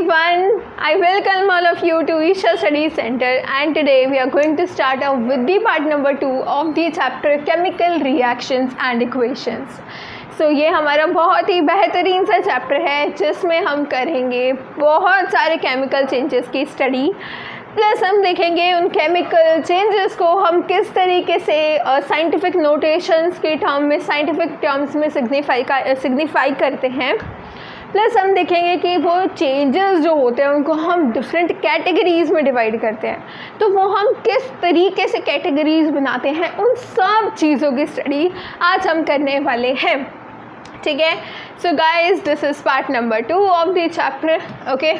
everyone, I welcome all of you to Isha Study Center, and today we are going to start off with the part number 2 of the chapter Chemical Reactions and Equations. So ये हमारा बहुत ही बेहतरीन सा chapter है जिसमें हम करेंगे बहुत सारे केमिकल चेंजेस की स्टडी, प्लस हम देखेंगे उन केमिकल चेंजेस को हम किस तरीके से साइंटिफिक नोटेशंस के साइंटिफिक टर्म्स में सिग्निफाई करते हैं। प्लस हम देखेंगे कि वो चेंजेस जो होते हैं उनको हम डिफरेंट कैटेगरीज़ में डिवाइड करते हैं, तो वो हम किस तरीके से कैटेगरीज़ बनाते हैं, उन सब चीज़ों की स्टडी आज हम करने वाले हैं। ठीक है, so guys, this is part number 2 of the chapter. Okay,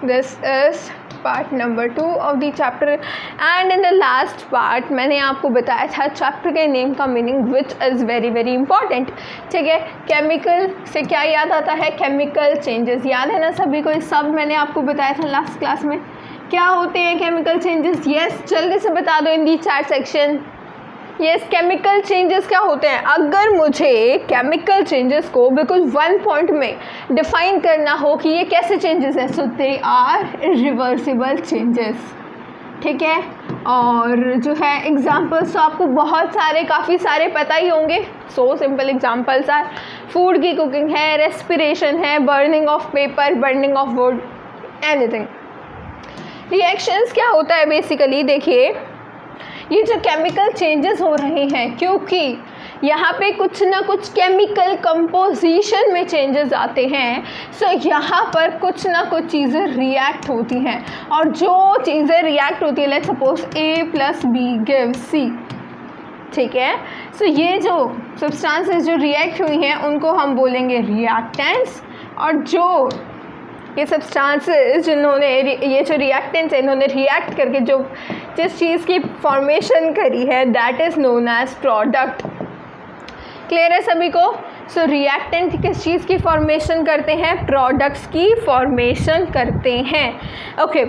this is part number 2 of the chapter and in the last part मैंने आपको बताया था चैप्टर के नेम का meaning which is very very important. ठीक है, केमिकल से क्या याद आता है? केमिकल चेंजेस याद है ना सभी को? सब मैंने आपको बताया था लास्ट क्लास में। क्या होते हैं केमिकल चेंजेस? यस, जल्दी से बता दो in the chat section. Yes, chemical changes क्या होते हैं? अगर मुझे केमिकल चेंजेस को बिल्कुल वन पॉइंट में डिफाइन करना हो कि ये कैसे चेंजेस हैं, सो दे आर रिवर्सिबल चेंजेस। ठीक है, और जो है एग्जांपल्स तो आपको बहुत सारे काफ़ी सारे पता ही होंगे। So simple examples are food की कुकिंग है, रेस्पिरेशन है, burning of paper, burning of wood, anything. Reactions क्या होता है बेसिकली? देखिए, ये जो केमिकल चेंजेस हो रहे हैं क्योंकि यहाँ पे कुछ ना कुछ केमिकल कंपोजिशन में चेंजेस आते हैं, सो यहाँ पर कुछ ना कुछ चीज़ें रिएक्ट होती हैं, और जो चीज़ें रिएक्ट होती है, let's suppose A + B gives C। ठीक है, सो ये जो सब्सटेंसेस जो रिएक्ट हुई हैं उनको हम बोलेंगे रिएक्टेंट्स, और जो ये सब्सटेंसेस जिन्होंने ये जो रिएक्टेंट्स हैं इन्होंने रिएक्ट करके जो जिस चीज़ की फॉर्मेशन करी है that is known as product. Clear है सभी को? सो रिएक्टेंट किस चीज़ की फॉर्मेशन करते हैं? प्रोडक्ट्स की फॉर्मेशन करते हैं। Okay,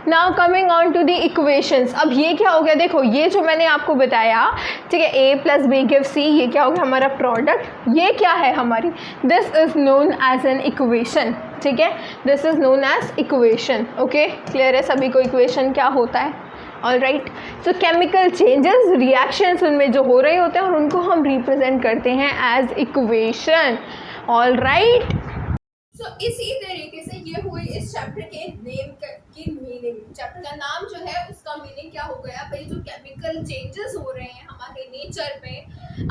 now coming on to the equations. अब ये क्या हो गया? देखो, ये जो मैंने आपको बताया, ठीक है, A + B गिव्स C, ये क्या हो गया? हमारा प्रोडक्ट। ये क्या है हमारी? This is known as an equation. ठीक है, this is known as equation. Okay, clear है सभी को इक्वेशन क्या होता है? All right, so chemical changes reactions उनमें जो हो रहे होते हैं और उनको हम रिप्रेजेंट करते हैं एज इक्वेशन। ऑल राइट, सो इसी तरीके से ये हुई इस चैप्टर के नेम की मीनिंग। चैप्टर का नाम जो है उसका मीनिंग क्या हो गया भाई? जो केमिकल चेंजेस हो रहे हैं हमारे नेचर में,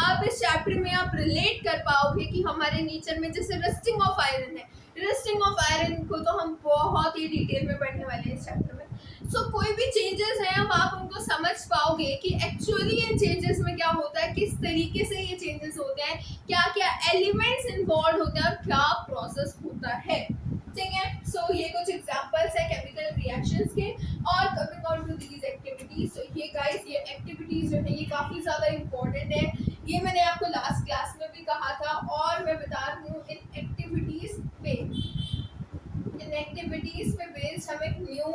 आप इस चैप्टर में आप रिलेट कर पाओगे कि हमारे नेचर में जैसे रस्टिंग ऑफ आयरन है, रस्टिंग ऑफ आयरन को तो हम बहुत ही डिटेल में पढ़ने वाले हैं इस चैप्टर में। सो कोई भी चेंजेस हैं अब आप उनको समझ पाओगे कि एक्चुअली इन चेंजेस में क्या होता है, किस तरीके से ये चेंजेस होते हैं, क्या क्या एलिमेंट्स इन्वॉल्व होते हैं और क्या प्रोसेस होता है। ठीक है, सो ये कुछ एग्जांपल्स है केमिकल रिएक्शंस के। और coming on to these activities, so ये गाइस, ये एक्टिविटीज जो है ये काफ़ी ज़्यादा इंपॉर्टेंट है। ये मैंने आपको लास्ट क्लास में भी कहा था और मैं बता रही हूँ इन एक्टिविटीज़ पे बेस्ड हम एक न्यू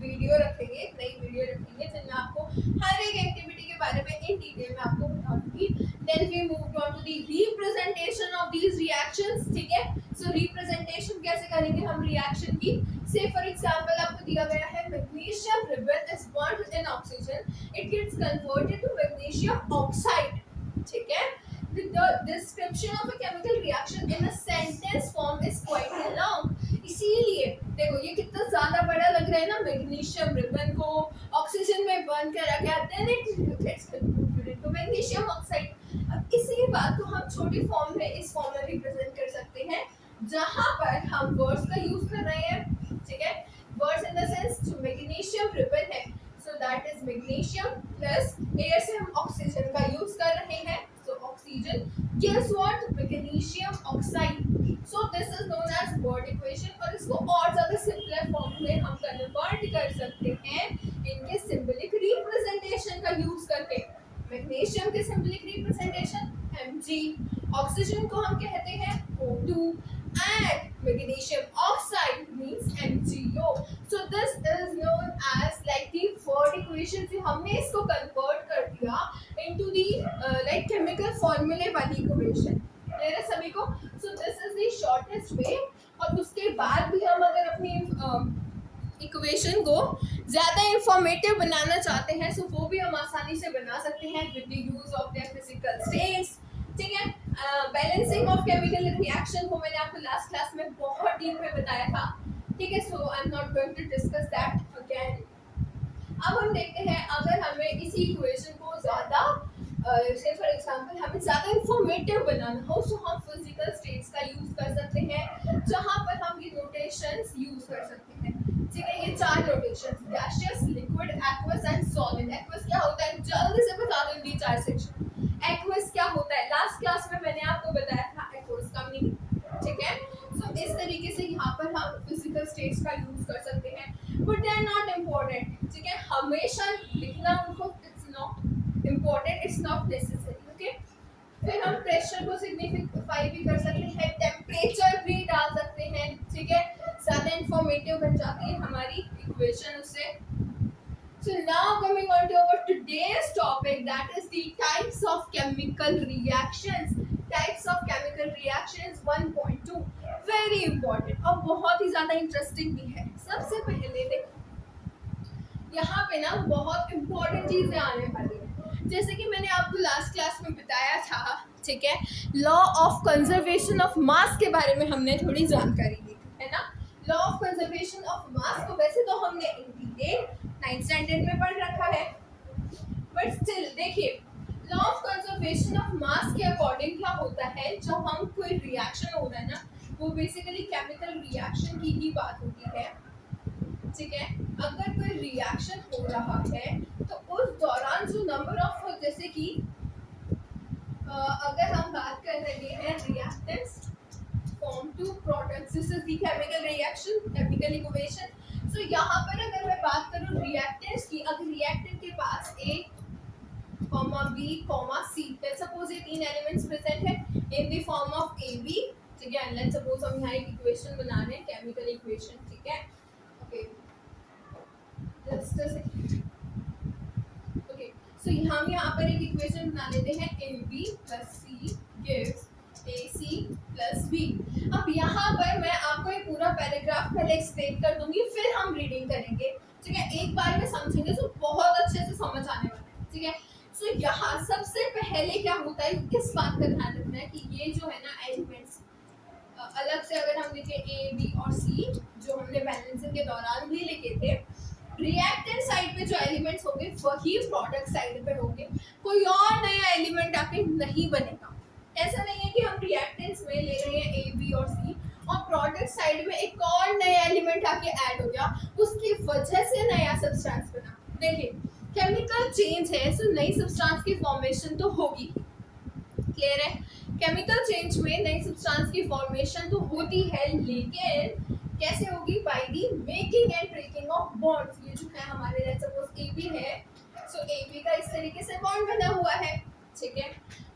वीडियो रखेंगे, नई वीडियो रखेंगे जिनमें आपको हर एक एक्टिविटी के बारे में इन डिटेल में आपको बताऊंगी। Then we move on to the representation of these reactions. ठीक है, सो रिप्रेजेंटेशन कैसे करेंगे हम रिएक्शन की? से फॉर एग्जांपल आपको दिया गया है magnesium ribbon is burned in oxygen, it gets converted to magnesium oxide. ठीक है, the description of a chemical reaction in a sentence form is quite long। इसीलिए देखो ये कितना ज़्यादा बड़ा लग रहा है ना, मैग्नीशियम रिबन को ऑक्सीजन में बर्न करा गया, then it gets converted to magnesium oxide. अब इसी बात को हम छोटी फॉर्म में इस फॉर्म में रिप्रेजेंट कर सकते हैं जहाँ पर हम वर्ड्स का यूज कर रहे हैं। ठीक है, वर्ड्स इन द सेंस जो मैग्नीशियम रिबन है, so that is magnesium plus air से हम ऑक्सीजन का यूज कर रहे हैं, oxygen gives what? Magnesium oxide। So this is known as word equation। और इसको और ज़्यादा सिंपलर फॉर्म में हम कन्वर्ट कर सकते हैं इनके सिंबलिक रिप्रेजेंटेशन का यूज करके। मैग्नीशियम के सिंबलिक रिप्रेजेंटेशन Mg, ऑक्सीजन को हम कहते हैं O2 and magnesium oxide means MgO। So this is known as like the word equation। फिर हमने इसको कन्वर्ट कर दिया into the like chemical formula वाली इक्वेशन। सभी को, so this is the shortest way। और उसके बाद भी हम अगर अपनी इक्वेशन को ज़्यादा इंफॉर्मेटिव बनाना चाहते हैं तो वो भी हम आसानी से बना सकते हैं with the use of their physical states. ठीक है, बैलेंसिंग ऑफ केमिकल रिएक्शन को मैंने आपको लास्ट क्लास में बहुत डीप में बताया था। ठीक है, so I am not going to discuss that again. अब हम देखते हैं अगर हमें इसी इक्वेशन को ज़्यादा से फॉर एग्जांपल हमें ज़्यादा इंफॉर्मेटिव बनाना हो तो हम फिजिकल स्टेट्स का यूज़ कर सकते हैं, जहाँ पर हम ये नोटेशंस यूज़ कर सकते हैं। ठीक है, ये 4 notations gaseous, liquid, aqueous and solid. Aqueous क्या होता है जल्दी से बता दो इन 4 सेक्शन। एक्वस क्या होता है लास्ट क्लास में मैंने आपको बताया था एक्वस का मीनिंग। ठीक है, सो इस तरीके से यहाँ पर हम फिजिकल स्टेट्स का यूज कर सकते हैं, but they are not important. ठीक है, हमेशा लिखना उनको it's not important, it's not necessary. Okay, फिर हम प्रेशर को सिग्निफाई भी कर सकते हैं, टेम्परेचर भी डाल सकते हैं। ठीक है, ज़्यादा इंफॉर्मेटिव बन जाती है हमारी इक्वेशन उससे। So now coming on to our today's topic, that is the types of chemical reactions. Types of chemical reactions 1.2 very important और बहुत ही ज़्यादा इंटरेस्टिंग भी है। सबसे पहले देखो यहाँ पे ना बहुत इम्पोर्टेंट चीज़ें आने वाली हैं, जैसे कि मैंने आपको लास्ट क्लास में बताया था। ठीक है, law of conservation of mass के बारे में हमने थोड़ी जानकारी दी है ना। Law of conservation of mass को वैसे तो हमने इन डिटेल 9th स्टैंडर्ड में पढ़ रखा है, बट स्टिल देखिए law of conservation of mass के अकॉर्डिंग क्या होता है, जब हम कोई रिएक्शन हो रहा है ना वो बेसिकली केमिकल रिएक्शन की ही बात होती है। ठीक है, अगर कोई रिएक्शन हो रहा है तो उस दौरान जो नंबर ऑफ जैसे कि अगर हम बात कर रहे हैं reactants form two products, this is the chemical reaction, chemical equation. So यहाँ पर अगर मैं बात करूँ रिएक्टेंट्स की, अगर रिएक्टेंट के पास A, B, C, let's suppose ये 3 एलिमेंट्स प्रेजेंट है in the form of AB। ठीक है, let's suppose हम यहाँ एक इक्वेशन बना रहे हैं, केमिकल इक्वेशन। ठीक है, okay just a second। Okay, so हम यहाँ पर एक इक्वेशन बना लेते हैं AB plus C gives AC plus B। अब यहाँ पर मैं आपको ये पूरा पैराग्राफ पहले एक्सप्लेन कर दूंगी, फिर हम रीडिंग करेंगे। ठीक है, एक बार में समझेंगे तो बहुत अच्छे से समझ आने वाला है। ठीक है, सो यहाँ सबसे पहले क्या होता है, किस बात का ध्यान रखना है कि ये जो है ना एलिमेंट्स अलग से अगर हम लिखे A, B और C जो हमने बैलेंसिंग के दौरान भी लिखे थे, रिएक्टेंट साइड पे जो एलिमेंट्स होंगे वही प्रोडक्ट साइड पे होंगे, कोई और नया एलिमेंट आके नहीं बनेगा। ऐसा नहीं है कि हम रिएक्टेंट्स में ले रहे हैं A, B और C और प्रोडक्ट साइड में एक और नया एलिमेंट आके ऐड हो गया, उसकी वजह से नया सब्सटेंस बना। देखिए केमिकल चेंज है, सो नई सब्सटेंस की फॉर्मेशन तो होगी। क्लियर है, केमिकल चेंज में नई सब्सटेंस की फॉर्मेशन तो होती है, लेकिन कैसे होगी, by the making and breaking of bonds. ये जो है हमारे लेट्स सपोज AB है, सो AB का इस तरीके से बॉन्ड बना हुआ है। ठीक है,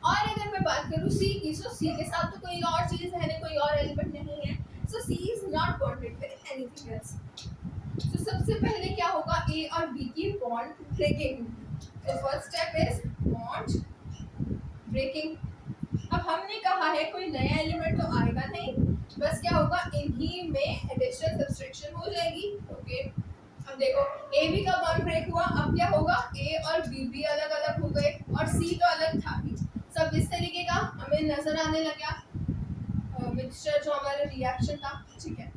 और अगर मैं बात करूँ C की, सो C के साथ तो कोई और चीज़ है नहीं, कोई और एलिमेंट नहीं है, so C is not bonded with anything else. तो सबसे पहले क्या होगा, A और B की बॉन्ड ब्रेकिंग। तो first step is bond breaking. अब हमने कहा है कोई नया एलिमेंट तो आएगा नहीं, बस क्या होगा, इन्हीं में एडिशनल सब्सट्रैक्शन हो जाएगी। ओके, अब देखो AB का बॉन्ड ब्रेक हुआ, अब क्या होगा, A और B भी अलग अलग हो गए और C तो अलग था भी। सब इस तरीके का हमें नजर आने लगा मिक्सचर जो हमारा रिएक्शन था। ठीक है,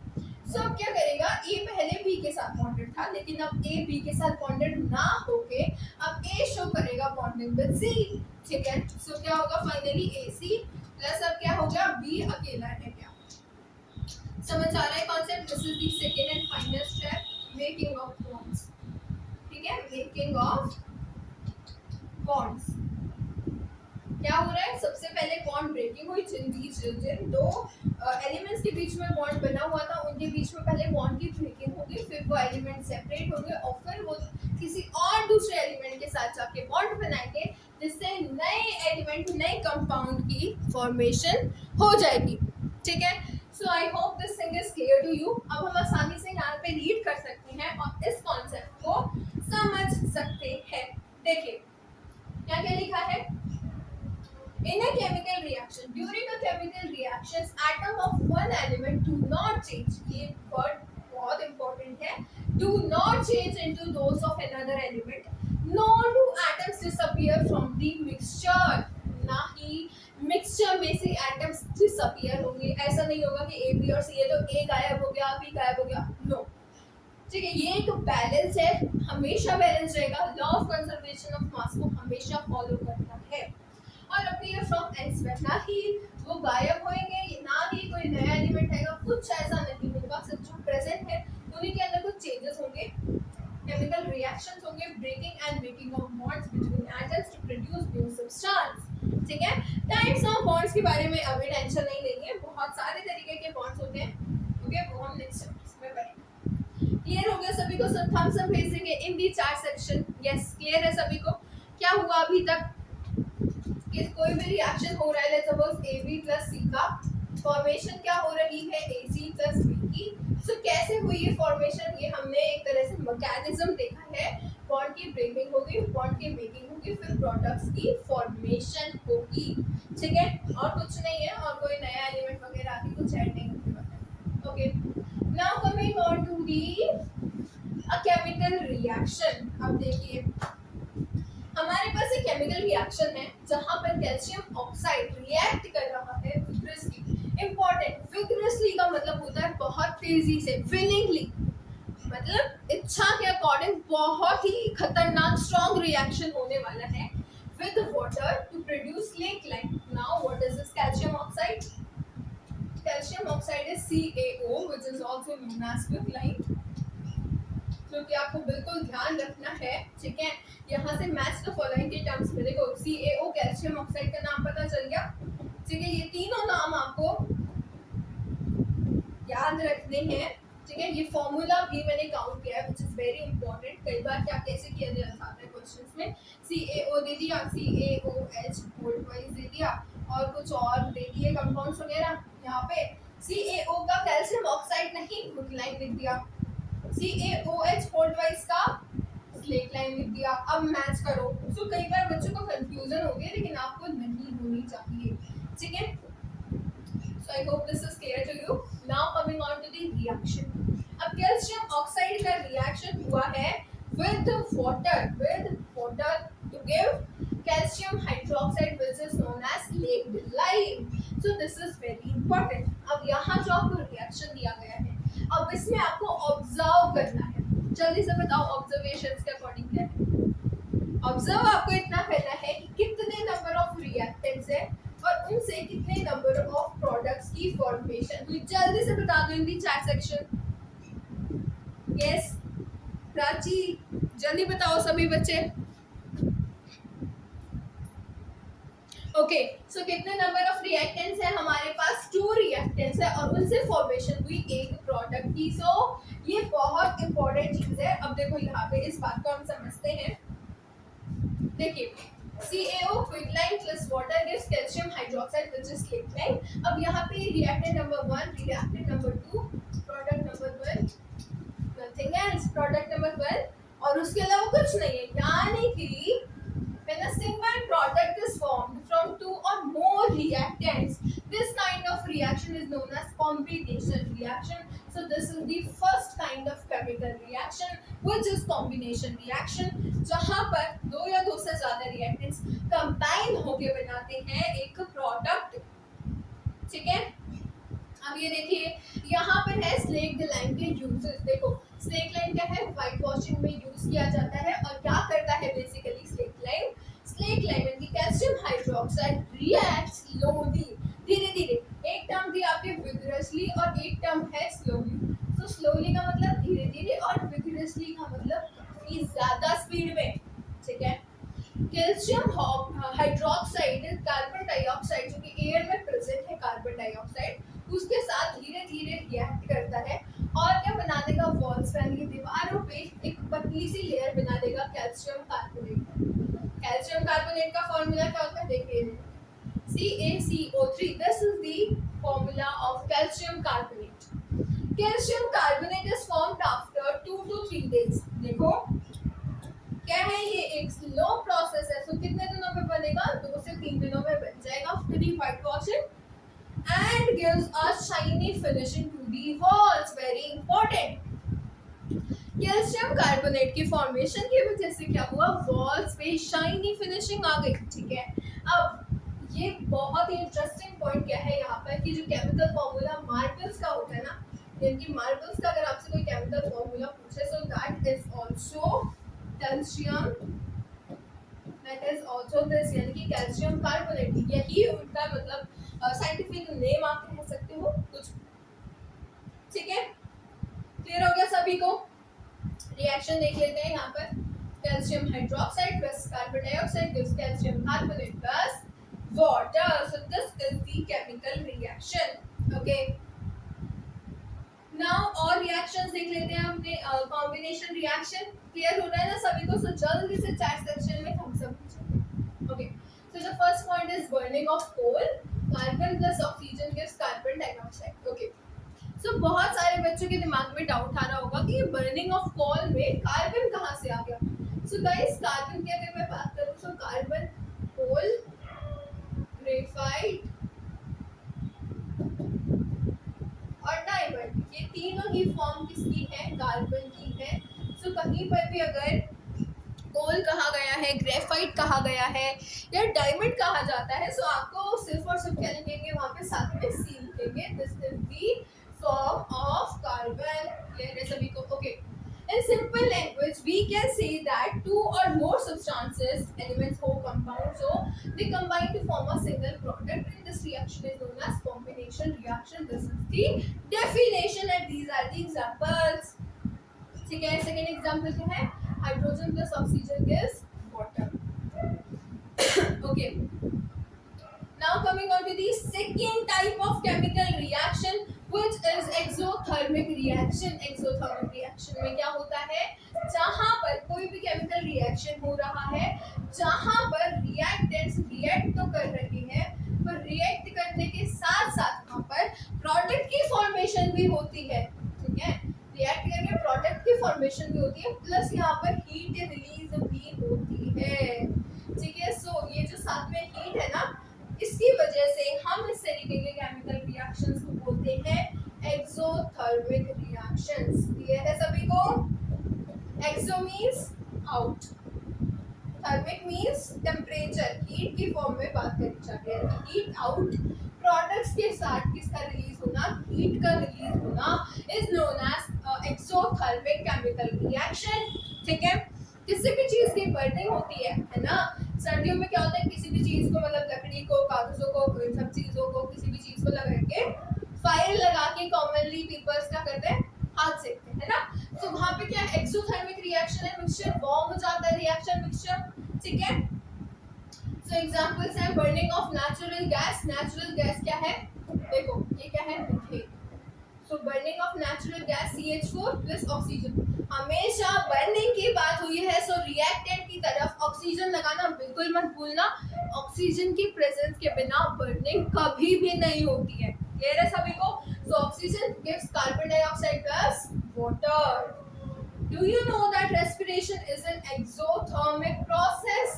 सो अब क्या करेगा, A पहले B के साथ बॉन्डेड था, लेकिन अब A B के साथ बॉन्डेड ना होके अब A शो करेगा बॉन्डिंग विद C। ठीक है, सो क्या होगा, फाइनली AC प्लस अब क्या हो गया, B अकेला है। क्या समझ आ रहा है concept? This is the second and final step, making of bonds. ठीक है, मेकिंग ऑफ बॉन्ड्स क्या हो रहा है, सबसे पहले बॉन्ड ब्रेकिंग हुई, जिन दो एलिमेंट्स के बीच में बॉन्ड बना हुआ था उनके बीच में पहले बॉन्ड की ब्रेकिंग होगी, फिर वो एलिमेंट सेपरेट होंगे और फिर वो किसी और दूसरे एलिमेंट के साथ जाके बॉन्ड बनाएंगे, जिससे नए एलिमेंट, नए कंपाउंड की फॉर्मेशन हो जाएगी। ठीक है, so I hope this thing is clear to you. अब हम आसानी से यहाँ पे रीड कर सकते हैं और इस कॉन्सेप्ट को समझ सकते हैं। देखिए क्या क्या लिखा है, In a chemical reaction, during a chemical reactions, atom of one element do not change. ये word बहुत important है. Do not change into those of another element. Nor do atoms disappear from the mixture. ना ही mixture में से atoms disappear होंगे. ऐसा नहीं होगा कि ए बी और सी है तो ए गायब हो गया, बी गायब हो गया. नो. ठीक है, ये एक बैलेंस है, हमेशा बैलेंस रहेगा. Law of conservation of mass को हमेशा फॉलो करता है. और अपीयर फ्रॉम एल्सवेयर, ना ही वो गायब होंगे, ना ही कोई नया एलिमेंट आएगा. कुछ ऐसा नहीं होगा. सिर्फ जो प्रेजेंट है उन्हीं के अंदर कुछ चेंजेस होंगे. केमिकल रिएक्शंस होंगे, breaking and making of bonds between atoms to produce new substance. ठीक है, टाइप्स ऑफ बॉन्ड्स के बारे में अभी टेंशन नहीं लेनी है. बहुत सारे तरीके के बॉन्ड्स होते हैं. ओके, वो हम नेक्स्ट चैप्टर में पढ़ेंगे. क्लियर हो गया सभी को? सब थम्स अप भेजेंगे in the chart section. Yes, clear है सभी को? क्या हुआ अभी तक? कि कोई भी रिएक्शन हो रहा है, let's suppose AB plus C का फॉर्मेशन क्या हो रही है, AC प्लस B की. सो कैसे हुई ये फॉर्मेशन, ये हमने एक तरह से मैकेनिज्म देखा है. बॉन्ड की ब्रेकिंग होगी, बॉन्ड की मेकिंग होगी, फिर प्रोडक्ट्स की फॉर्मेशन होगी. ठीक है, और कुछ नहीं है, और कोई नया एलिमेंट वगैरह आके कुछ ऐड नहीं होगा. Okay, now coming on to the a chemical reaction. अब देखिए, हमारे पास एक केमिकल रिएक्शन है जहां पर कैल्शियम ऑक्साइड रिएक्ट कर रहा है विग्रसली. इंपॉर्टेंट, विग्रसली का मतलब होता है बहुत तेजी से, विलिंगली, मतलब इच्छा के अकॉर्डिंग बहुत ही खतरनाक स्ट्रॉन्ग रिएक्शन होने वाला है with water to produce slake lime. Now what is this calcium oxide? Calcium oxide is CaO which is also known as quicklime. क्योंकि आपको बिल्कुल ध्यान रखना है. ठीक है, यहाँ से मैच द फॉलोइंग के टर्म्स में. देखो, CaO कैल्शियम ऑक्साइड का नाम पता चल गया. ठीक है, ये तीनों नाम आपको याद रखने हैं. ठीक है, ये फॉर्मूला भी मैंने काउंट किया है व्हिच इज वेरी इंपॉर्टेंट. कई बार क्या कैसे किया जाता है क्वेश्चंस में, CaO दे दिया, CaOH होल वाइज दे दिया, और कुछ और दे दिए कंपाउंड्स वगैरह. यहाँ पे CaO का कैल्शियम ऑक्साइड नहीं, क्विकलाइन लिख दिया. CaOH होल वाइज का स्लेक लाइन लिख दिया. अब मैच करो. सो कई बार बच्चों को कंफ्यूजन हो गया, लेकिन आपको नहीं होनी चाहिए. ठीक है, so I hope this is clear to you. Now coming on to the reaction. अब कैल्शियम ऑक्साइड का रिएक्शन हुआ है with water to give calcium hydroxide which is known as slaked lime. So this is very important. अब यहाँ जो आपको reaction दिया गया है, अब इसमें आपको ऑब्जर्व करना है. जल्दी से बताओ ऑब्जर्वेशंस के अकॉर्डिंग क्या है. ऑब्जर्व आपको इतना करना है कि कितने नंबर ऑफ रिएक्टेंट्स है और उनसे कितने नंबर ऑफ प्रोडक्ट्स की फॉर्मेशन हुई. जल्दी से बता दो in the chat section. Yes Prachi, जल्दी बताओ सभी बच्चे. ओके, सो कितने नंबर ऑफ रिएक्टेंट्स है हमारे पास? 2 रिएक्टेंट्स है और उनसे फॉर्मेशन हुई एक प्रोडक्ट की. सो ये बहुत इंपॉर्टेंट चीज है. अब देखो यहाँ पे इस बात को हम समझते हैं. देखिए, CaO quicklime plus water gives calcium hydroxide which is quicklime. अब यहाँ पे reactant number 1, reactant number 2, product number 12, nothing else, product number 12, और उसके अलावा कुछ नहीं है. यानी कि when a single product is formed from 2 or more reactants, this kind of reaction is known as combination reaction. So this is the first kind of chemical reaction which is combination reaction, जहाँ पर दो या दो से ज्यादा reactants combine होके बनाते हैं एक product. ठीक है, अब ये देखिए यहाँ पर है स्लेक्ड लाइन के यूजेस. देखो, स्लेक्ड लाइन क्या है? व्हाइट वॉशिंग में यूज किया जाता है. और क्या करता है basically slaked line? Slaked line में कैल्शियम हाइड्रोक्साइड रिएक्ट स्लोली, धीरे धीरे. एक टर्म दी आपके विग्रसली और एक टर्म है स्लोली. सो स्लोली का मतलब धीरे धीरे और विग्रसली का मतलब काफी ज्यादा स्पीड में. ठीक है, कैल्शियम हाइड्रोक्साइड कार्बन डाइऑक्साइड जो कि एयर में प्रेजेंट है, कार्बन डाइऑक्साइड, उसके साथ धीरे धीरे रिएक्ट करता है और क्या बना देगा? वॉल्स फैन की दीवारों पे एक पतली सी लेयर बना देगा कैल्शियम कार्बोनेट. कैल्शियम कार्बोनेट का फॉर्मूला क्या होता है? देखिए, CaCO3. This is the formula of calcium carbonate. Calcium carbonate is formed after 2 to 3 days. देखो क्या है, ये एक स्लो प्रोसेस है, तो कितने दिनों में बनेगा? 2 से 3 दिनों में बन जाएगा after the white washing and gives a shiny finishing to the walls. Very important. Calcium carbonate की फॉर्मेशन की वजह से क्या हुआ? वॉल्स पे शाइनी फिनिशिंग आ गई। ठीक है, अब ये बहुत ही इंटरेस्टिंग पॉइंट क्या है यहाँ पर कि जो केमिकल फॉर्मूला मार्बल्स का होता है ना, यानी मार्बल्स का अगर आपसे कोई केमिकल फॉर्मूला पूछे, so that is also calcium, that is also this, यानी कि कैल्शियम कार्बोनेट। यही उनका मतलब साइंटिफिक नेम आप कह सकते हो कुछ। ठीक है, क्लियर हो गया सभी को? रिएक्शन देख लेते हैं यहाँ पर। Calcium hydroxide plus carbon dioxide gives calcium carbonate plus water, so this is the chemical reaction. Okay, now और रिएक्शंस देख लेते हैं हमने। कॉम्बिनेशन रिएक्शन क्लियर हो रहा है ना सभी को? सो जल्दी से चैट सेक्शन में हम सब पूछेंगे। Okay, so the first point is burning of coal, carbon plus oxygen gives carbon dioxide. Okay, so बहुत सारे बच्चों के दिमाग में डाउट आ रहा होगा कि बर्निंग ऑफ कोल में कार्बन कहाँ से आ गया। सो गाइस, कार्बन की अगर मैं बात करूँ, सो कार्बन, कोल, ग्रेफाइट और डायमंड, ये तीनों ही फॉर्म किसकी है? कार्बन की है। सो कहीं पर भी अगर कोल कहा गया है, ग्रेफाइट कहा गया है या डायमंड कहा जाता है, सो आपको सिर्फ और सिर्फ क्या लिखेंगे वहाँ पे? साथ में सी लिखेंगे। This is the form of carbon. Clear है सभी को? Okay. In simple language, we can say that two or more substances, elements or compounds, so they combine to form a single product, and this reaction is known as combination reaction. This is the definition, and these are the examples. ठीक है, second example क्या है? Hydrogen plus oxygen gives water. Okay. Now coming on to the second type of chemical reaction, which is exothermic reaction. exothermic reaction में क्या होता है? जहाँ पर कोई भी केमिकल रिएक्शन हो रहा है, जहाँ पर रिएक्टेंट्स रिएक्ट तो कर रहे हैं, पर रिएक्ट करने के साथ साथ वहाँ पर प्रोडक्ट की फॉर्मेशन भी होती है। ठीक है, रिएक्ट करके प्रोडक्ट की फॉर्मेशन भी होती है, प्लस यहाँ पर हीट रिलीज भी होती है। ठीक है, सो ये जो साथ में हीट है ना, इसकी वजह से हम इस तरीके के केमिकल रिएक्शंस को बोलते हैं एक्सोथर्मिक रिएक्शंस। क्लियर है सभी को? Exo means out, thermic means temperature, heat की फॉर्म में बात करनी चाहिए। हीट आउट, प्रोडक्ट्स के साथ किसका रिलीज होना? हीट का रिलीज होना is known as exothermic chemical reaction. ठीक है, किसी भी चीज की बर्निंग होती है ना, सर्दियों में क्या होता है? किसी भी चीज को मतलब लकड़ी को, कागजों को, इन सब चीजों को, किसी भी चीज को लगा के फायर लगा के कॉमनली पीपल्स क्या करते हैं? हाथ सेकते हैं ना। तो वहां पे क्या एक्सोथर्मिक रिएक्शन है, मिक्सचर वार्म हो जाता है, रिएक्शन मिक्सचर। ठीक है, सो एग्जांपल्स हैं burning of natural gas. Natural gas क्या है? देखो ये क्या है? Methane. So burning of natural gas CH4 plus oxygen. हमेशा बर्निंग की बात हुई है, सो रिएक्टेंट की तरफ ऑक्सीजन लगाना बिल्कुल मत भूलना। ऑक्सीजन की प्रेजेंस के बिना बर्निंग कभी भी नहीं होती है। क्लियर है सभी को? So oxygen gives carbon dioxide plus water. Do you know that respiration is an exothermic process?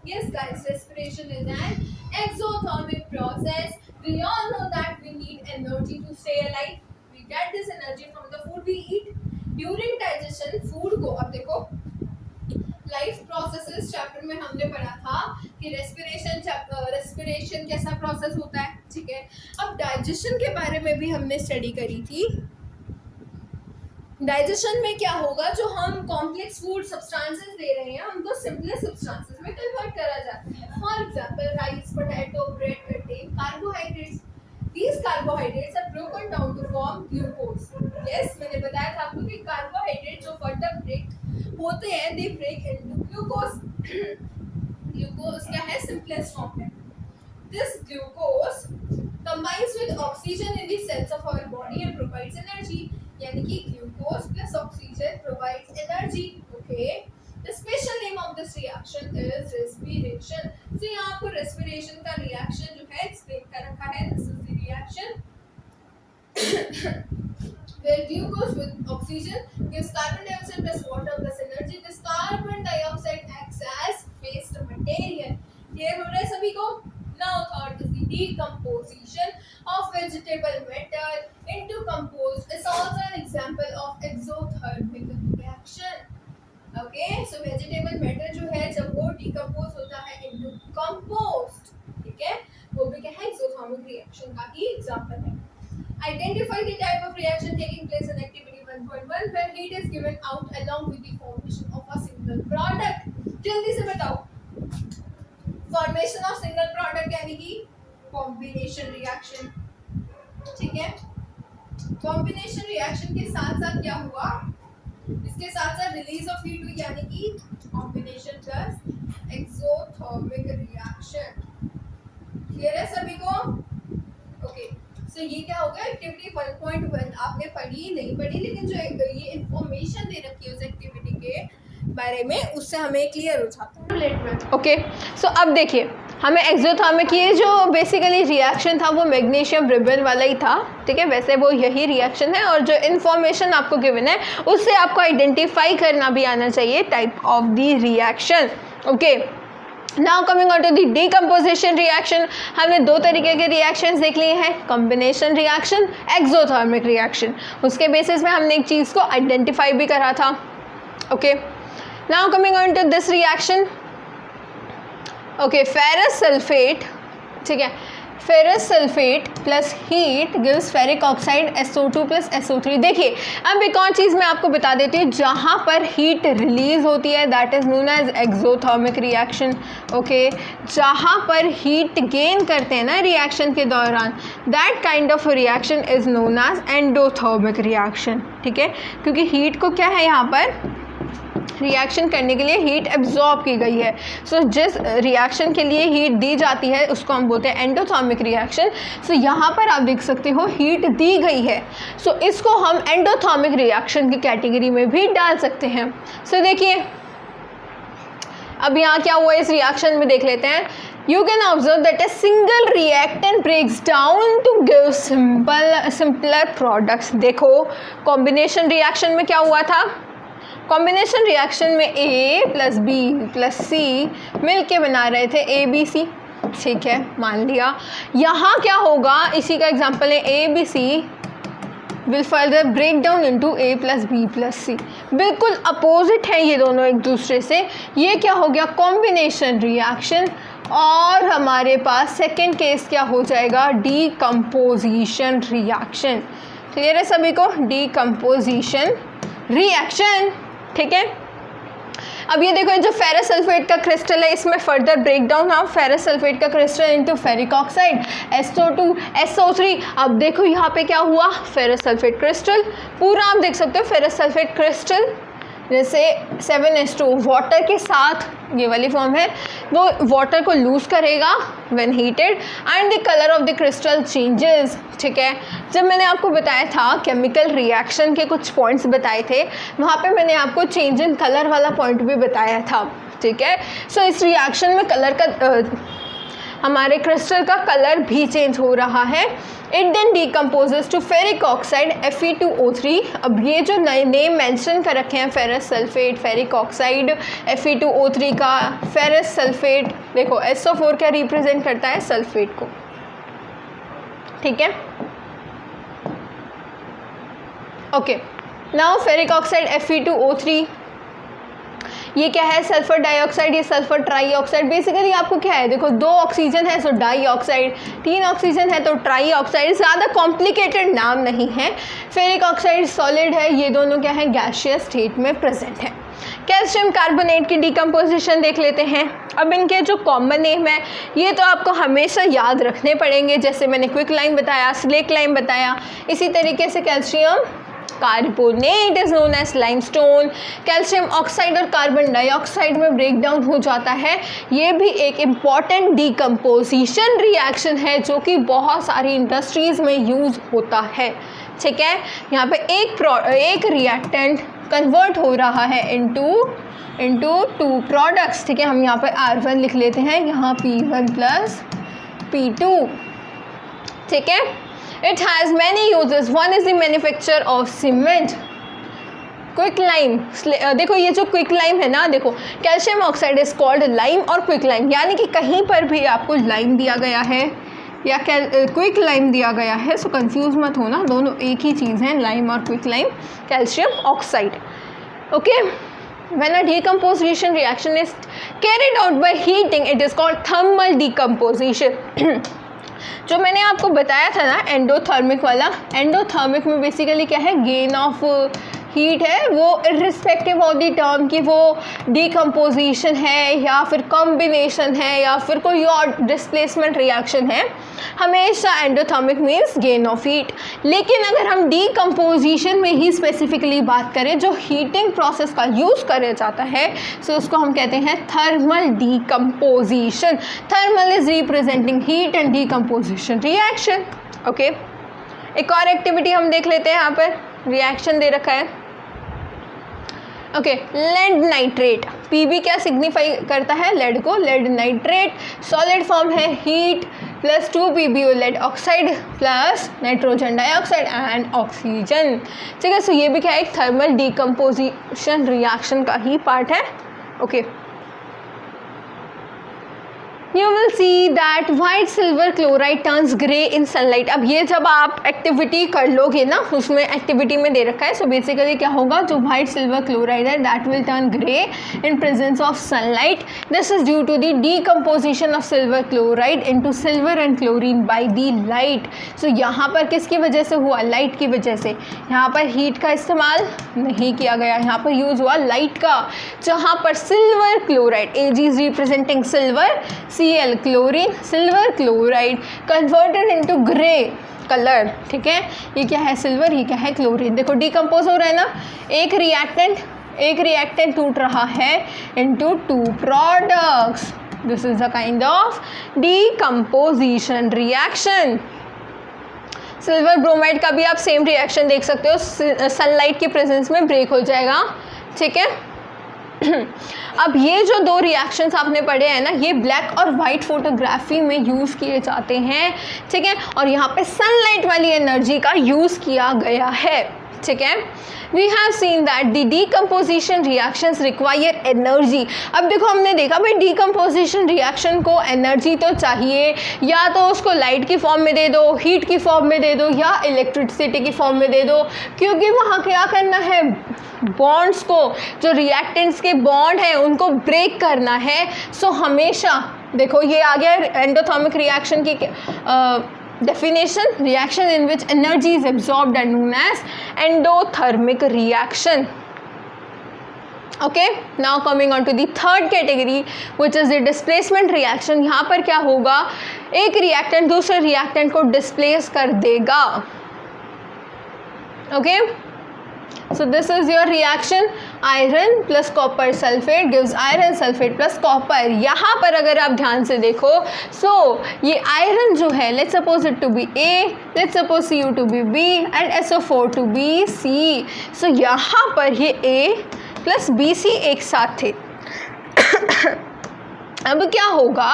Yes guys, respiration is an exothermic process. We all know that we need energy to stay alive. We get this energy from the food we eat. During digestion, food को, अब देखो life processes chapter में हमने पढ़ा था कि respiration कैसा process होता है। ठीक है, अब डाइजेशन के बारे में भी हमने स्टडी करी थी। डाइजेशन में क्या होगा? जो हम कॉम्प्लेक्स फूड सब्सटेंसेस ले रहे हैं, उनको सिंपलेस्ट सब्सटेंसेस में कन्वर्ट करा जाता है। For example rice, potato, bread contain carbohydrates. These carbohydrates are broken down to form glucose. Yes, मैंने बताया था आपको कि कार्बोहाइड्रेट जो फर्दर ब्रेक होते हैं, they break into glucose. Glucose क्या है? सिंपलेस्ट फॉर्म है। This glucose combines with oxygen in the cells of our body and provides energy. यानी कि glucose plus oxygen provides energy. Okay, the special name of this reaction is respiration. तो यहाँ आपको respiration का reaction जो है explain कर रखा है। This is the reaction where glucose with oxygen gives carbon dioxide plus water plus energy. This carbon dioxide acts vegetarian. Clear हो रहा है सभी को? Now third is the decomposition of vegetable matter into compost is also an example of exothermic reaction. Okay, so vegetable matter जो है जब वो decompose होता है इनटू कंपोस्ट, ठीक है, वो भी क्या है, एक्सोथर्मिक रिएक्शन का ही एग्जांपल है। Identify the type of reaction taking place in activity 1.1 when heat is given out along with the formation of a single product. जल्दी से बताओ, फॉर्मेशन ऑफ सिंगल प्रोडक्ट यानी कि कॉम्बिनेशन रिएक्शन, ठीक है। Combination reaction के साथ साथ क्या हुआ, इसके साथ साथ रिलीज ऑफ हीट हुई यानी कि combination plus exothermic reaction. Clear है सभी को? ओके, सो ये क्या होगा, एक्टिविटी 1.1 आपने पढ़ी नहीं पढ़ी, लेकिन जो ये इंफॉर्मेशन दे रखी है उस एक्टिविटी के बारे में, उससे हमें क्लियर हो जाता है। ओके, सो अब देखिए हमें एक्सोथर्मिक, ये जो बेसिकली रिएक्शन था वो मैग्नीशियम रिबन वाला ही था, ठीक है, वैसे वो यही रिएक्शन है, और जो इन्फॉर्मेशन आपको गिवन है उससे आपको आइडेंटिफाई करना भी आना चाहिए type of the reaction. Okay, now coming on to the decomposition reaction. हमने दो तरीके के रिएक्शंस देख लिए हैं, कॉम्बिनेशन रिएक्शन, एक्सोथर्मिक रिएक्शन। उसके बेसिस में हमने एक चीज़ को आइडेंटिफाई भी करा था। Okay, now coming on to this reaction. Okay, ferrous sulphate, ठीक है, ferrous sulphate plus heat gives ferric oxide SO2 plus SO3। देखिए अब एक और चीज़ मैं आपको बता देती हूँ, जहाँ पर हीट रिलीज होती है that is known as exothermic reaction. Okay, जहाँ पर हीट गेन करते हैं ना रिएक्शन के दौरान, that kind of reaction is known as endothermic reaction, ठीक है, क्योंकि हीट को क्या है यहाँ पर रिएक्शन करने के लिए हीट एब्जॉर्ब की गई है। सो जिस रिएक्शन के लिए हीट दी जाती है उसको हम बोलते हैं एंडोथर्मिक रिएक्शन। सो यहाँ पर आप देख सकते हो हीट दी गई है, सो इसको हम एंडोथर्मिक रिएक्शन की कैटेगरी में भी डाल सकते हैं। सो देखिए अब यहाँ क्या हुआ इस रिएक्शन में, देख लेते हैं। You can observe that a single reactant breaks down to give simpler products। देखो कॉम्बिनेशन रिएक्शन में क्या हुआ था, कॉम्बिनेशन रिएक्शन में A plus B plus C मिल के बना रहे थे ABC, ठीक है, मान लिया। यहाँ क्या होगा, इसी का एग्जांपल है ABC will further break down into A plus B plus C। बिल्कुल अपोजिट है ये दोनों एक दूसरे से। ये क्या हो गया, कॉम्बिनेशन रिएक्शन, और हमारे पास सेकेंड केस क्या हो जाएगा, डीकम्पोजिशन रिएक्शन। क्लियर है सभी को, डीकम्पोजिशन रिएक्शन, ठीक है। अब ये देखो जो फेरस सल्फेट का क्रिस्टल है, इसमें further break down of ferrous sulphate का crystal into ferric oxide SO2 SO3। अब देखो यहाँ पे क्या हुआ, फेरस सल्फेट क्रिस्टल पूरा आप देख सकते हो, फेरस सल्फेट क्रिस्टल जैसे 7H2 वाटर के साथ, ये वाली फॉर्म है, वो वाटर को लूज करेगा when heated and the colour of the crystal changes, ठीक है। जब मैंने आपको बताया था केमिकल रिएक्शन के कुछ पॉइंट्स बताए थे, वहाँ पे मैंने आपको चेंज इन कलर वाला पॉइंट भी बताया था, ठीक है। सो इस रिएक्शन में कलर का हमारे क्रिस्टल का कलर भी चेंज हो रहा है। It then decomposes to ferric oxide Fe2O3। अब ये जो नए नेम मेंशन कर रखे हैं, ferrous sulphate, ferric oxide, Fe2O3 का, फेरस सल्फेट, देखो SO4 क्या रिप्रेजेंट करता है, सल्फेट को, ठीक है। Okay, now ferric oxide Fe2O3, ये क्या है, सल्फर डाइऑक्साइड, ये सल्फर ट्राईऑक्साइड। बेसिकली आपको क्या है, देखो 2 ऑक्सीजन है सो डाइऑक्साइड, 3 ऑक्सीजन है तो ट्राईऑक्साइड। ज़्यादा कॉम्प्लिकेटेड नाम नहीं है। फेरिक ऑक्साइड सॉलिड है, ये दोनों क्या है, गैसियस स्टेट में प्रेजेंट है। कैल्शियम कार्बोनेट की डिकम्पोजिशन देख लेते हैं। अब इनके जो कॉमन नेम है ये तो आपको हमेशा याद रखने पड़ेंगे, जैसे मैंने क्विक लाइम बताया, स्लेक लाइम बताया, इसी तरीके से calcium carbonate is known as limestone. Calcium oxide और कार्बन डाइऑक्साइड में ब्रेक डाउन हो जाता है। ये भी एक इम्पॉर्टेंट डिकम्पोजिशन रिएक्शन है जो कि बहुत सारी इंडस्ट्रीज़ में यूज़ होता है, ठीक है। यहाँ पे एक रिएक्टेंट कन्वर्ट हो रहा है इनटू 2 प्रोडक्ट्स, ठीक है। हम यहाँ पे R1 लिख लेते हैं, यहाँ P1 प्लस P2, ठीक है। It has many uses. One is the manufacture of cement. Quick lime, देखो ये जो क्विक लाइम है ना, देखो calcium oxide is called lime और क्विक लाइम, यानी कि कहीं पर भी आपको लाइम दिया गया है या क्विक लाइम दिया गया है, सो कंफ्यूज मत होना, दोनों एक ही चीज़ हैं, लाइम और quick lime, calcium oxide. Okay, when a decomposition reaction is carried out by heating it is called thermal decomposition। जो मैंने आपको बताया था ना एंडोथर्मिक वाला, एंडोथर्मिक में बेसिकली क्या है, गेन ऑफ हीट है, वो इर्रिस्पेक्टिव ऑफ द टर्म की वो डिकम्पोजिशन है या फिर कॉम्बिनेशन है या फिर कोई और डिस्प्लेसमेंट रिएक्शन है, हमेशा endothermic means gain of heat. लेकिन अगर हम डिकम्पोजिशन में ही स्पेसिफिकली बात करें जो हीटिंग प्रोसेस का यूज़ किया जाता है, सो उसको हम कहते हैं thermal decomposition. Thermal is representing heat and decomposition reaction. Okay, एक और एक्टिविटी हम देख लेते हैं, यहाँ पर रिएक्शन दे रखा है। ओके, लेड नाइट्रेट, पीबी क्या सिग्निफाई करता है, लेड को, लेड नाइट्रेट सॉलिड फॉर्म है, heat plus 2 PbO lead oxide plus nitrogen dioxide and oxygen. ठीक है, सो ये भी क्या है, एक थर्मल डिकम्पोजिशन रिएक्शन का ही पार्ट है। Okay, You will see that white silver chloride turns grey in sunlight। अब ये जब आप एक्टिविटी कर लोगे ना, उसमें एक्टिविटी में दे रखा है, सो बेसिकली क्या होगा, जो white silver chloride है that will turn grey in presence of sunlight। This is due to the decomposition of silver chloride into silver and chlorine by the light। so यहाँ पर किसकी वजह से हुआ, लाइट की वजह से। यहाँ पर हीट का इस्तेमाल नहीं किया गया, यहाँ पर यूज़ हुआ लाइट का, जहाँ पर silver chloride, Ag is representing silver, Cl chlorine, silver chloride converted into grey colour. ठीक है, ये क्या है, सिल्वर, ये क्या है, क्लोरीन। देखो डिकम्पोज हो रहा है ना, एक रिएक्टेंट टूट रहा है into 2 products. This is the kind of decomposition reaction. Silver bromide का भी आप सेम रिएक्शन देख सकते हो, सनलाइट की प्रेजेंस में ब्रेक हो जाएगा। ठीक है, अब ये जो 2 रिएक्शंस आपने पढ़े हैं ना, ये ब्लैक और वाइट फोटोग्राफी में यूज़ किए जाते हैं। ठीक है, और यहाँ पे सनलाइट वाली एनर्जी का यूज़ किया गया है। ठीक है, we have seen that the decomposition reactions require energy. अब देखो हमने देखा भाई डिकम्पोजिशन रिएक्शन को एनर्जी तो चाहिए, या तो उसको लाइट की फॉर्म में दे दो, हीट की फॉर्म में दे दो, या इलेक्ट्रिसिटी की फॉर्म में दे दो, क्योंकि वहाँ क्या करना है, बॉन्ड्स को, जो रिएक्टेंट्स के बॉन्ड हैं उनको ब्रेक करना है। सो हमेशा देखो ये आ गया एंडोथर्मिक रिएक्शन की definition, reaction in which energy is absorbed and known as endothermic reaction। okay, now coming on to the third category which is the displacement reaction। यहाँ पर क्या होगा, एक रिएक्टेंट दूसरे रिएक्टेंट को डिस्प्लेस कर देगा। okay, so this is your reaction, iron plus copper sulfate gives iron sulfate plus copper। यहाँ पर अगर आप ध्यान से देखो, so ये आयरन जो है, let's suppose it to be A, let's suppose Cu to be B and SO4 to be C। so यहाँ पर ये A plus BC एक साथ थे। अब क्या होगा,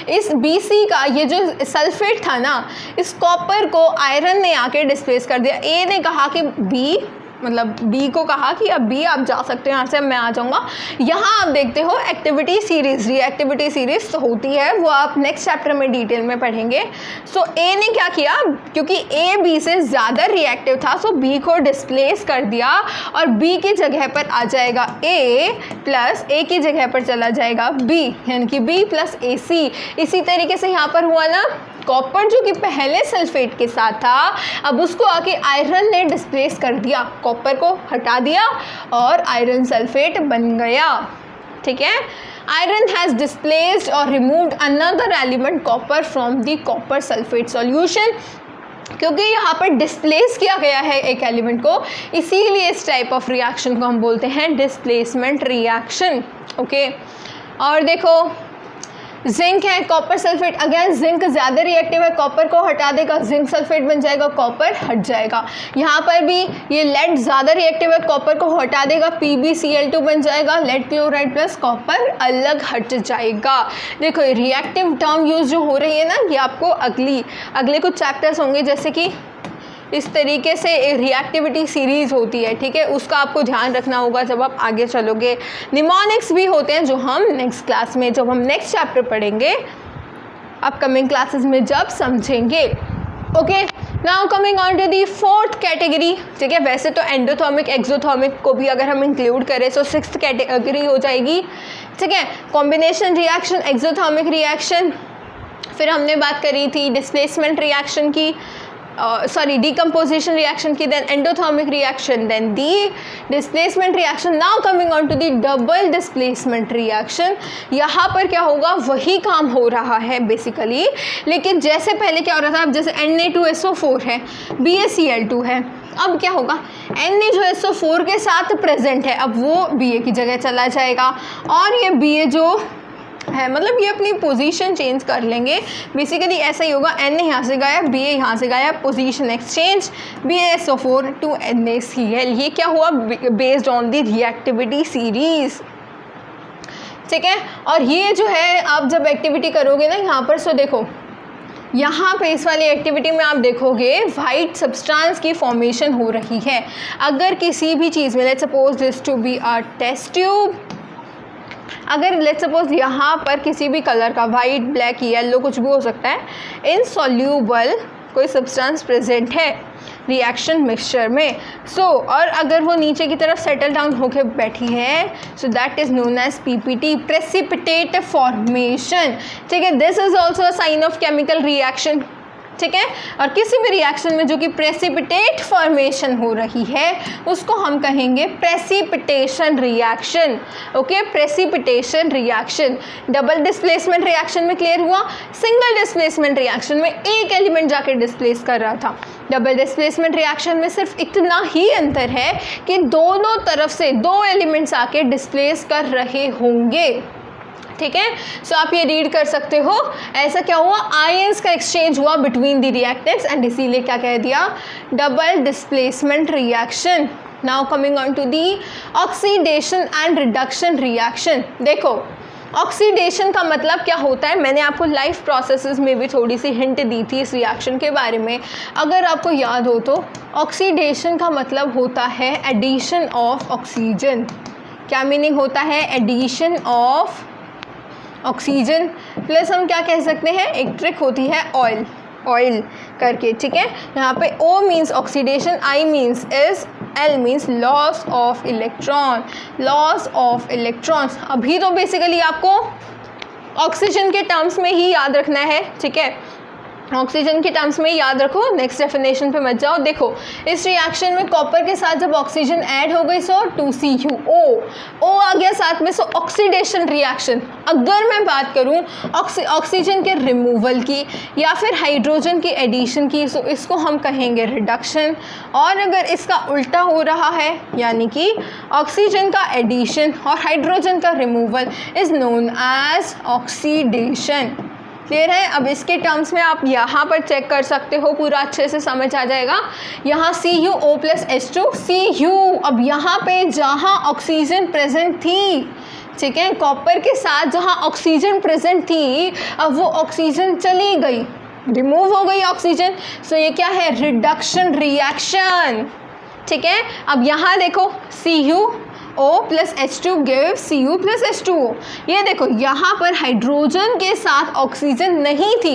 इस BC का ये जो सल्फेट था ना, इस कॉपर को आयरन ने आके डिस्प्लेस कर दिया। A ने कहा कि B, मतलब बी को कहा कि अब बी आप जा सकते हो यहाँ से, अब मैं आ जाऊँगा। यहाँ आप देखते हो एक्टिविटी सीरीज, रिएक्टिविटी सीरीज तो होती है, वो आप नेक्स्ट चैप्टर में डिटेल में पढ़ेंगे। सो ए ने क्या किया, क्योंकि ए बी से ज़्यादा रिएक्टिव था, सो बी को डिस्प्लेस कर दिया और बी की जगह पर आ जाएगा ए प्लस ए की जगह पर चला जाएगा बी, यानी कि बी प्लस ए सी। इसी तरीके से यहाँ पर हुआ ना, कॉपर जो कि पहले सल्फेट के साथ था, अब उसको आके आयरन ने डिस्प्लेस कर दिया, कॉपर को हटा दिया और आयरन सल्फेट बन गया। ठीक है, आयरन हैज़ डिस्प्लेस्ड और removed another element copper from the copper sulphate solution. क्योंकि यहाँ पर डिस्प्लेस किया गया है एक एलिमेंट को, इसीलिए इस टाइप ऑफ रिएक्शन को हम बोलते हैं डिस्प्लेसमेंट रिएक्शन। ओके, और देखो जिंक है, कॉपर सल्फेट, अगेन जिंक ज़्यादा रिएक्टिव है, कॉपर को हटा देगा, जिंक सल्फेट बन जाएगा, कॉपर हट जाएगा। यहाँ पर भी ये लेड ज़्यादा रिएक्टिव है, कॉपर को हटा देगा, PbCl2 बन जाएगा, लेड क्लोराइड प्लस कॉपर अलग हट जाएगा। देखो ये रिएक्टिव टर्म यूज जो हो रही है ना, ये आपको अगले कुछ चैप्टर्स होंगे, जैसे कि इस तरीके से रिएक्टिविटी सीरीज़ होती है, ठीक है, उसका आपको ध्यान रखना होगा जब आप आगे चलोगे। निमोनिक्स भी होते हैं जो हम नेक्स्ट क्लास में, जब हम नेक्स्ट चैप्टर पढ़ेंगे अपकमिंग क्लासेस में जब समझेंगे। Okay, now coming on to the fourth category, ठीक है। वैसे तो एंडोथर्मिक एक्सोथर्मिक को भी अगर हम इंक्लूड करें तो सिक्स्थ कैटेगरी हो जाएगी, ठीक है। कॉम्बिनेशन रिएक्शन, एक्सोथर्मिक रिएक्शन, फिर हमने बात करी थी डिस्प्लेसमेंट रिएक्शन की, decomposition reaction की, then endothermic reaction, then the displacement reaction. Now coming on to the double displacement reaction. यहाँ पर क्या होगा, वही काम हो रहा है बेसिकली, लेकिन जैसे पहले क्या हो रहा था, अब जैसे Na2SO4 है, BaCl2 है, अब क्या होगा, Na जो SO4 के साथ प्रेजेंट है, अब वो Ba की जगह चला जाएगा और ये Ba जो है मतलब ये अपनी पोजीशन चेंज कर लेंगे। बेसिकली ऐसा ही होगा, Na यहाँ से गायब, Ba यहाँ से गायब, position exchange, BaSO4 to NaCl। ये क्या हुआ, based on the reactivity series, ठीक है। और ये जो है आप जब एक्टिविटी करोगे ना यहाँ पर, सो देखो यहाँ पे इस वाली एक्टिविटी में आप देखोगे वाइट सब्सटेंस की फॉर्मेशन हो रही है। अगर किसी भी चीज़ में, let's suppose this to be a test tube, अगर लेट्स सपोज यहाँ पर किसी भी कलर का, वाइट, ब्लैक, येलो, कुछ भी हो सकता है, इनसॉल्यूबल कोई सब्सटेंस प्रेजेंट है रिएक्शन मिक्सचर में, सो और अगर वो नीचे की तरफ सेटल डाउन होकर बैठी है, so that is known as PPT, precipitate formation, ठीक है। This is also a sign of chemical reaction, ठीक है। और किसी भी रिएक्शन में जो कि प्रेसिपिटेट फॉर्मेशन हो रही है उसको हम कहेंगे precipitation reaction. Okay, precipitation reaction. Double displacement reaction में क्लियर हुआ, सिंगल डिस्प्लेसमेंट रिएक्शन में एक एलिमेंट जाके डिस्प्लेस कर रहा था। डबल डिस्प्लेसमेंट रिएक्शन में सिर्फ इतना ही अंतर है कि दोनों तरफ से दो एलिमेंट्स आके डिस्प्लेस कर रहे होंगे, ठीक है। सो आप ये रीड कर सकते हो, ऐसा क्या हुआ, आयंस का एक्सचेंज हुआ बिटवीन द रिएक्टेंट्स एंड इसीलिए क्या कह दिया, double displacement reaction. Now coming on to the oxidation and reduction reaction. देखो ऑक्सीडेशन का मतलब क्या होता है, मैंने आपको लाइफ प्रोसेसेस में भी थोड़ी सी हिंट दी थी इस रिएक्शन के बारे में, अगर आपको याद हो तो ऑक्सीडेशन का मतलब होता है एडिशन ऑफ ऑक्सीजन। क्या मीनिंग होता है, एडिशन ऑफ ऑक्सीजन प्लस हम क्या कह सकते हैं, एक ट्रिक होती है ऑयल करके, ठीक है। यहाँ पे O means oxidation, I means is, L means loss of electron, loss of electrons. अभी तो बेसिकली आपको ऑक्सीजन के टर्म्स में ही याद रखना है, ठीक है, ऑक्सीजन के टर्म्स में याद रखो, नेक्स्ट डेफिनेशन पे मत जाओ। देखो इस रिएक्शन में कॉपर के साथ जब ऑक्सीजन ऐड हो गई सो 2CuO, O आ गया साथ में, सो ऑक्सीडेशन रिएक्शन। अगर मैं बात करूं ऑक्सीजन के रिमूवल की या फिर हाइड्रोजन की एडिशन की, सो इसको हम कहेंगे रिडक्शन। और अगर इसका उल्टा हो रहा है, यानी कि ऑक्सीजन का एडिशन और हाइड्रोजन का removal, is known as oxidation. Clear है। अब इसके टर्म्स में आप यहाँ पर चेक कर सकते हो, पूरा अच्छे से समझ आ जाएगा। यहाँ CuO + H2 Cu, अब यहाँ पे जहाँ ऑक्सीजन प्रेजेंट थी, ठीक है, कॉपर के साथ जहाँ ऑक्सीजन प्रेजेंट थी, अब वो ऑक्सीजन चली गई, रिमूव हो गई ऑक्सीजन, सो ये क्या है, रिडक्शन रिएक्शन, ठीक है। अब यहाँ देखो CuO + H2 gives Cu + H2O। ये देखो यहाँ पर हाइड्रोजन के साथ ऑक्सीजन नहीं थी,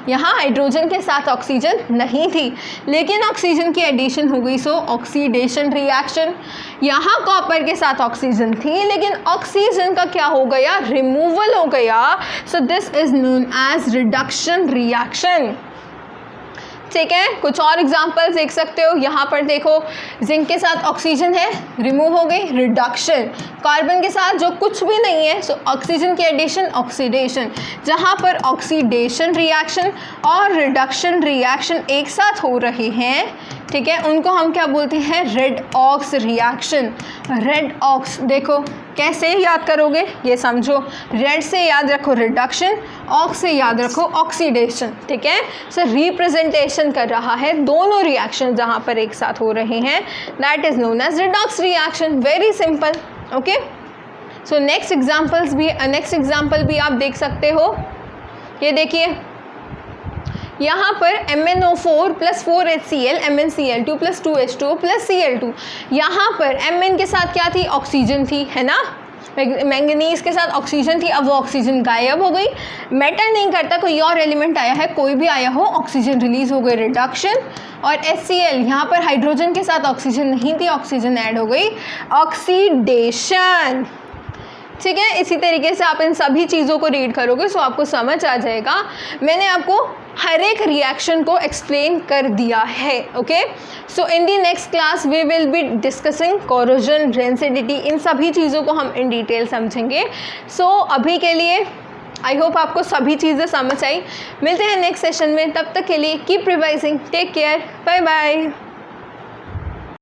यहाँ हाइड्रोजन के साथ ऑक्सीजन नहीं थी, लेकिन ऑक्सीजन की एडिशन हो गई, सो ऑक्सीडेशन रिएक्शन। यहाँ कॉपर के साथ ऑक्सीजन थी, लेकिन ऑक्सीजन का क्या हो गया, रिमूवल हो गया, so this is known as reduction reaction, ठीक है। कुछ और एग्जांपल्स देख सकते हो, यहाँ पर देखो जिंक के साथ ऑक्सीजन है, रिमूव हो गई, रिडक्शन। कार्बन के साथ जो कुछ भी नहीं है, सो ऑक्सीजन की एडिशन, ऑक्सीडेशन। जहाँ पर ऑक्सीडेशन रिएक्शन और रिडक्शन रिएक्शन एक साथ हो रहे हैं, ठीक है, उनको हम क्या बोलते हैं, red ox reaction. Red ox देखो कैसे याद करोगे, ये समझो, रेड से याद रखो रिडक्शन, ऑक्स से याद रखो ऑक्सीडेशन, ठीक है। सो रिप्रेजेंटेशन कर रहा है दोनों रिएक्शन जहाँ पर एक साथ हो रहे हैं, that is known as redox reaction. Very simple, okay. So next example भी आप देख सकते हो। ये देखिए यहाँ पर MnO4 plus 4HCl MnCl2 plus 2H2O plus Cl2, यहाँ पर Mn के साथ क्या थी, ऑक्सीजन थी, है ना, मैंगनीज के साथ ऑक्सीजन थी, अब वो ऑक्सीजन गायब हो गई, मैटर नहीं करता कोई और एलिमेंट आया है, कोई भी आया हो, ऑक्सीजन रिलीज हो गई, रिडक्शन। और HCl यहाँ पर हाइड्रोजन के साथ ऑक्सीजन नहीं थी, ऑक्सीजन ऐड हो गई, ऑक्सीडेशन। ठीक है, इसी तरीके से आप इन सभी चीज़ों को रीड करोगे सो आपको समझ आ जाएगा। मैंने आपको हर एक रिएक्शन को एक्सप्लेन कर दिया है। Okay, so in the next class we will be discussing corrosion, rancidity, इन सभी चीज़ों को हम इन डिटेल समझेंगे। सो अभी के लिए आई होप आपको सभी चीज़ें समझ आई। मिलते हैं नेक्स्ट सेशन में, तब तक के लिए keep revising, take care, bye bye.